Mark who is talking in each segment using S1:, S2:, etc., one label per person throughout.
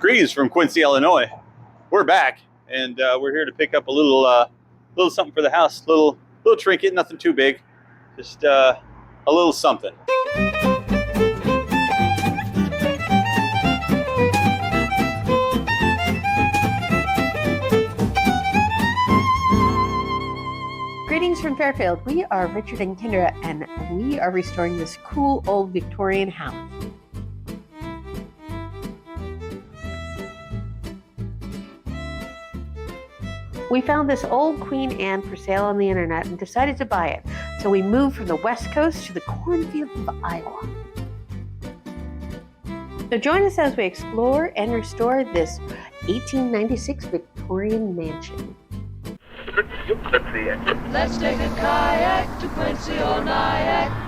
S1: Greetings from Quincy, Illinois. We're back, and we're here to pick up a little something for the house. Little trinket, nothing too big, just a little something.
S2: Greetings from Fairfield. We are Richard and Kendra, and we are restoring this cool old Victorian house. We found this old Queen Anne for sale on the internet and decided to buy it. So we moved from the West Coast to the cornfields of Iowa. So join us as we explore and restore this 1896 Victorian mansion.
S3: Let's take a kayak to Quincy or Nyack.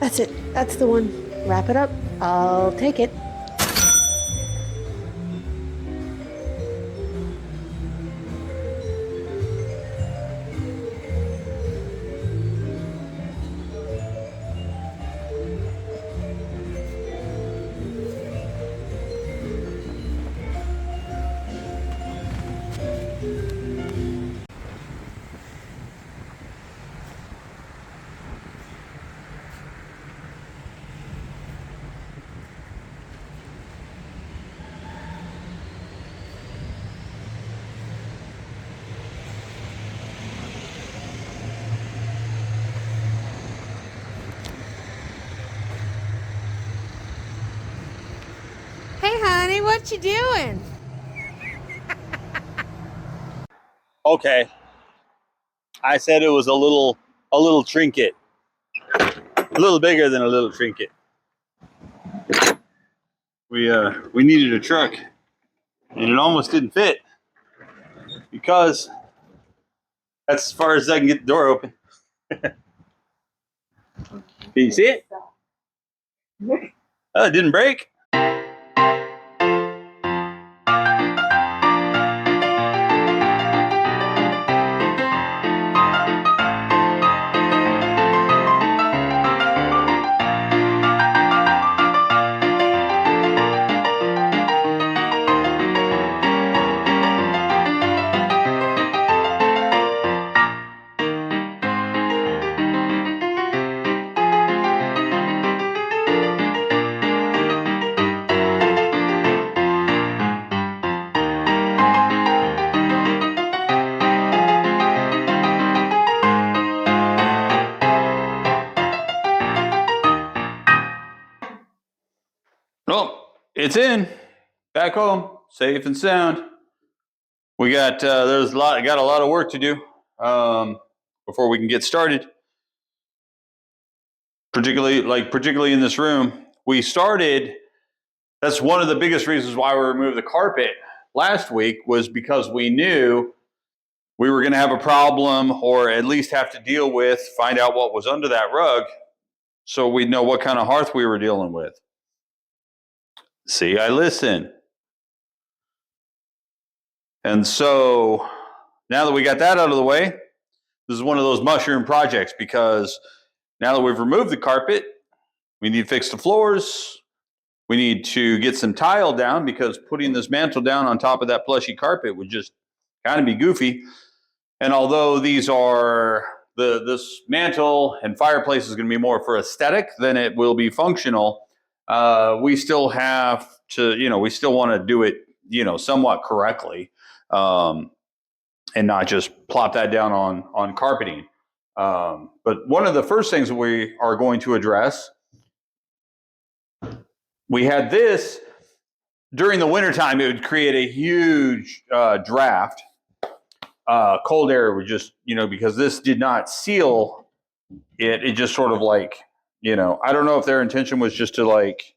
S2: That's it. That's the one. Wrap it up. I'll take it.
S4: Hey, honey, what you doing?
S1: Okay, I said it was a little trinket, a little bigger than a little trinket. We needed a truck, and it almost didn't fit because that's as far as I can get the door open. Can you see it? Oh, it didn't break. Oh, it's in, back home, safe and sound. We got got a lot of work to do before we can get started. Particularly in this room, we started. That's one of the biggest reasons why we removed the carpet last week, was because we knew we were going to have a problem, or at least have to find out what was under that rug, so we'd know what kind of hearth we were dealing with. See, I listen. And so now that we got that out of the way, this is one of those mushroom projects, because now that we've removed the carpet, we need to fix the floors. We need to get some tile down, because putting this mantle down on top of that plushy carpet would just kind of be goofy. And although these are this mantle and fireplace is going to be more for aesthetic than it will be functional, we still have to, we still want to do it, somewhat correctly, and not just plop that down on carpeting. But one of the first things we are going to address we had this during the wintertime, it would create a huge draft. Cold air would just, because this did not seal it just sort of like, I don't know if their intention was just to like,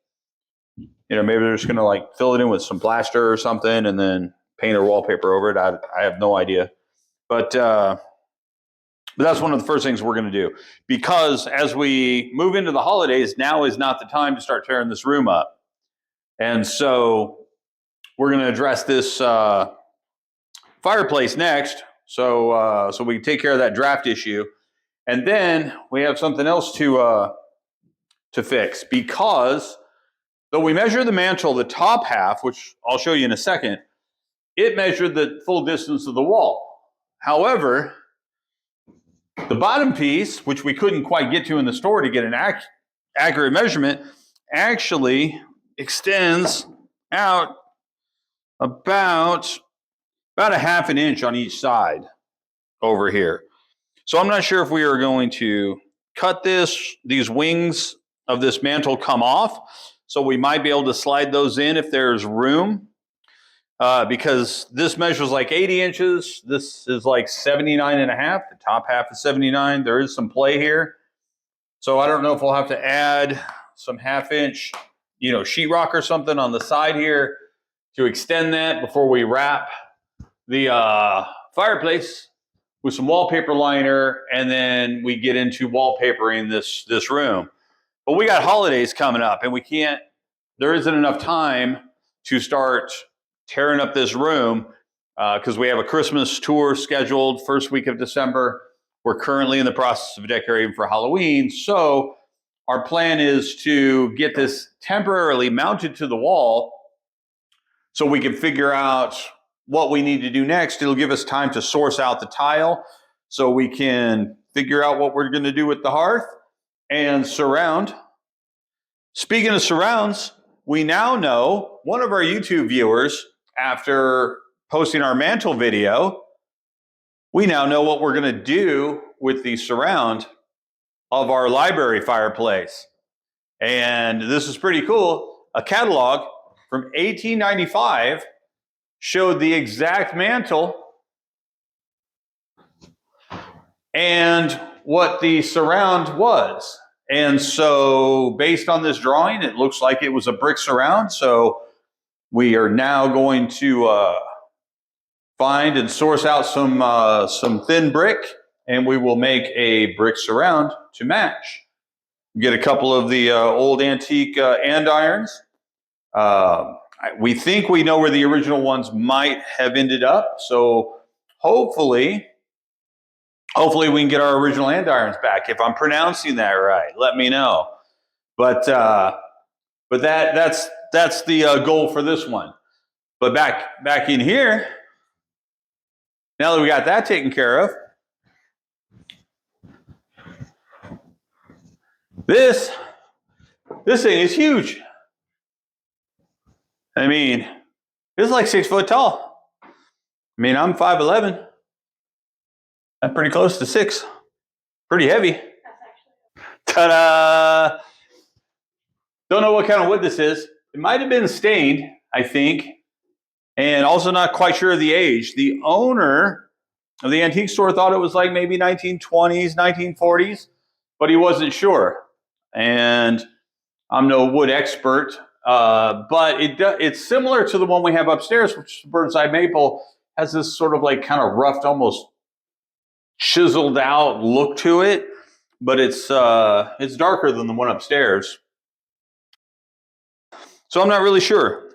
S1: maybe they're just going to like fill it in with some plaster or something and then paint or wallpaper over it. I have no idea. But that's one of the first things we're going to do, because as we move into the holidays, now is not the time to start tearing this room up. And so we're going to address this fireplace next, so we can take care of that draft issue. And then we have something else to fix, because though we measure the mantle, the top half, which I'll show you in a second, it measured the full distance of the wall. However, the bottom piece, which we couldn't quite get to in the store to get an accurate measurement, actually extends out about a half an inch on each side over here. So I'm not sure if we are going to cut these wings of this mantle come off. So we might be able to slide those in if there's room, because this measures like 80 inches. This is like 79 and a half. The top half is 79. There is some play here. So I don't know if we'll have to add some half-inch, sheetrock or something on the side here to extend that before we wrap the fireplace with some wallpaper liner, and then we get into wallpapering this room. But we got holidays coming up, and there isn't enough time to start tearing up this room, because we have a Christmas tour scheduled first week of December. We're currently in the process of decorating for Halloween. So our plan is to get this temporarily mounted to the wall so we can figure out what we need to do next. It'll give us time to source out the tile so we can figure out what we're going to do with the hearth and surround. Speaking of surrounds, we now know, one of our YouTube viewers, after posting our mantle video, we now know what we're going to do with the surround of our library fireplace. And this is pretty cool. A catalog from 1895 showed the exact mantle and what the surround was. And so based on this drawing, it looks like it was a brick surround. So we are now going to find and source out some thin brick, and we will make a brick surround to match. Get a couple of the old antique andirons. We think we know where the original ones might have ended up. So hopefully we can get our original andirons back. If I'm pronouncing that right, let me know. But that's the goal for this one. But back in here, now that we got that taken care of, this thing is huge. I mean, it's like 6 foot tall. I mean, I'm 5'11". I'm pretty close to 6. Pretty heavy. Ta-da! Don't know what kind of wood this is. It might have been stained, I think, and also not quite sure of the age. The owner of the antique store thought it was like maybe 1920s, 1940s, but he wasn't sure. And I'm no wood expert, but it's similar to the one we have upstairs, which is Burnside Maple. Has this sort of like kind of roughed, almost chiseled out look to it, but it's darker than the one upstairs. So I'm not really sure.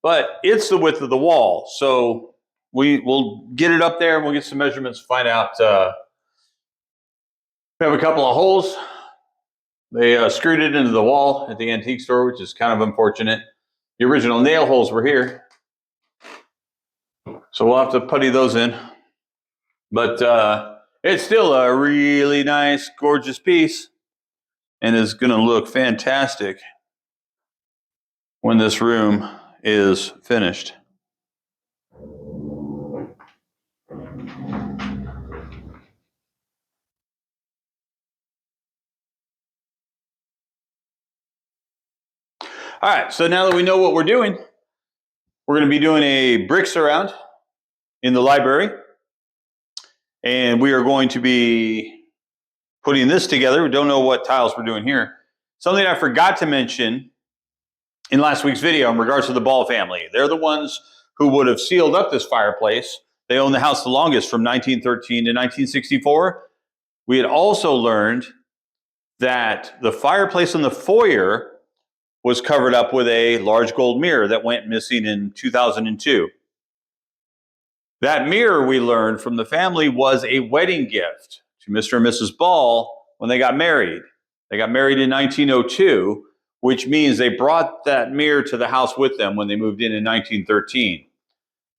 S1: But it's the width of the wall. So we'll get it up there and we'll get some measurements, find out. We have a couple of holes. They screwed it into the wall at the antique store, which is kind of unfortunate. The original nail holes were here. So we'll have to putty those in. But it's still a really nice, gorgeous piece, and is going to look fantastic when this room is finished. All right, so now that we know what we're doing, we're going to be doing a brick surround in the library. And we are going to be putting this together. We don't know what tiles we're doing here. Something I forgot to mention in last week's video in regards to the Ball family. They're the ones who would have sealed up this fireplace. They owned the house the longest from 1913 to 1964. We had also learned that the fireplace in the foyer was covered up with a large gold mirror that went missing in 2002. That mirror, we learned from the family, was a wedding gift to Mr. and Mrs. Ball when they got married. They got married in 1902, which means they brought that mirror to the house with them when they moved in 1913.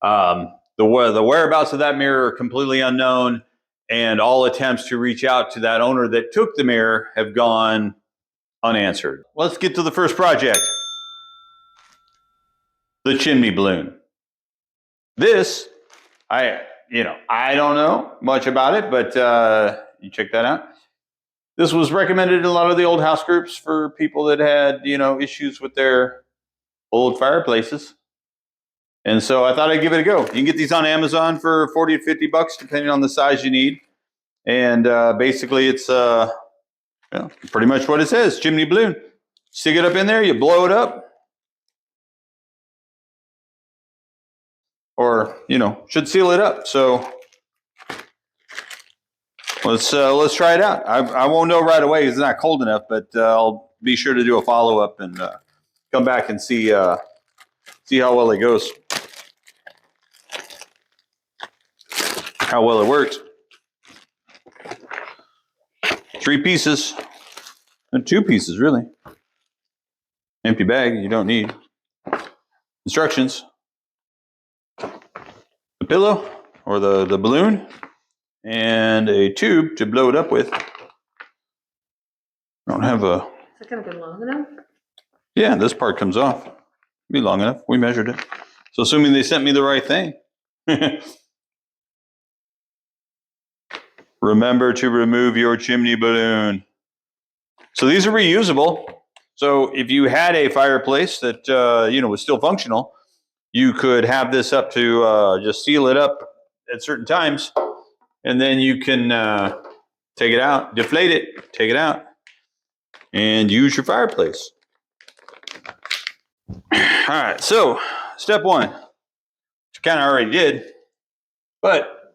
S1: The whereabouts of that mirror are completely unknown, and all attempts to reach out to that owner that took the mirror have gone unanswered. Let's get to the first project. The chimney balloon. This, I don't know much about it, but you check that out. This was recommended in a lot of the old house groups for people that had, issues with their old fireplaces. And so I thought I'd give it a go. You can get these on Amazon for 40 to 50 bucks, depending on the size you need. And basically it's pretty much what it says, chimney balloon. Stick it up in there, you blow it up. Or, should seal it up. So let's try it out. I won't know right away because it's not cold enough, but I'll be sure to do a follow-up and come back and see how well it goes. How well it works. 3 pieces. And 2 pieces, really. Empty bag you don't need. Instructions. The pillow or the balloon and a tube to blow it up with. I don't have a...
S2: Is it going to be long enough?
S1: Yeah, this part comes off. Be long enough. We measured it. So assuming they sent me the right thing. Remember to remove your chimney balloon. So these are reusable. So if you had a fireplace that was still functional, you could have this up to just seal it up at certain times, and then you can take it out, deflate it, take it out, and use your fireplace. All right, so step 1, which you kind of already did, but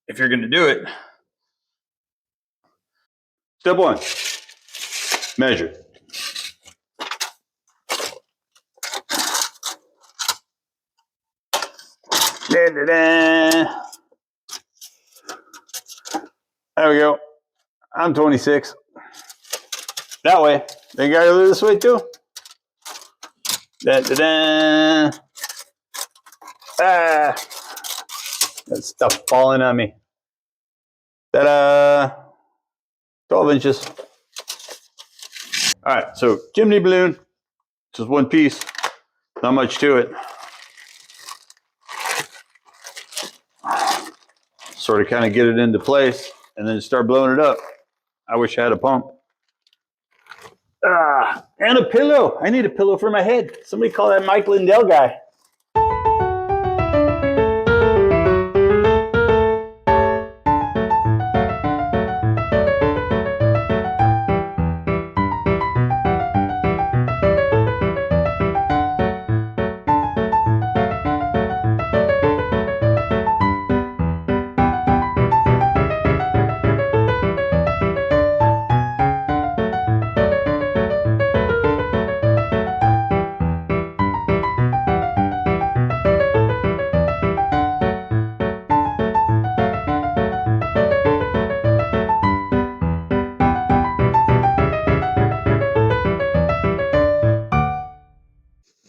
S1: if you're going to do it, step 1, measure. Da-da-da. There we go. I'm 26. That way. Then you gotta go this way too. Da-da-da. Ah. That stuff falling on me. Ta-da. 12 inches. All right, so chimney balloon. Just 1 piece. Not much to it. Sort of kind of get it into place and then start blowing it up. I wish I had a pump. And a pillow. I need a pillow for my head. Somebody call that Mike Lindell guy.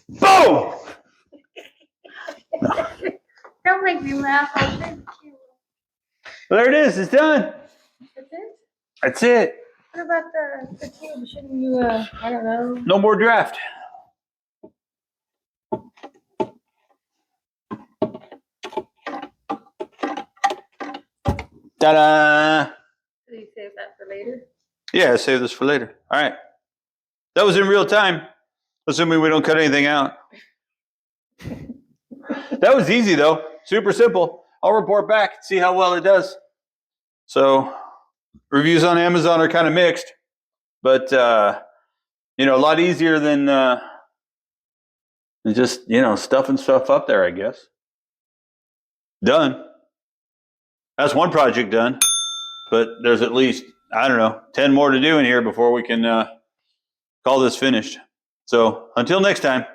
S1: Boom!
S2: Don't make me laugh. I'll thank you.
S1: Well, there it is. It's done.
S2: That's it?
S1: That's it.
S2: What about the tube? Shouldn't you, I don't know.
S1: No more draft. Ta-da!
S2: Did you save that for later?
S1: Yeah, save this for later. All right. That was in real time. assuming we don't cut anything out. That was easy though, super simple. I'll report back, see how well it does. So reviews on Amazon are kind of mixed, but you know, a lot easier than just, you know, stuffing stuff up there, I guess. Done. That's one project done, but there's at least, I don't know, 10 more to do in here before we can call this finished. So until next time.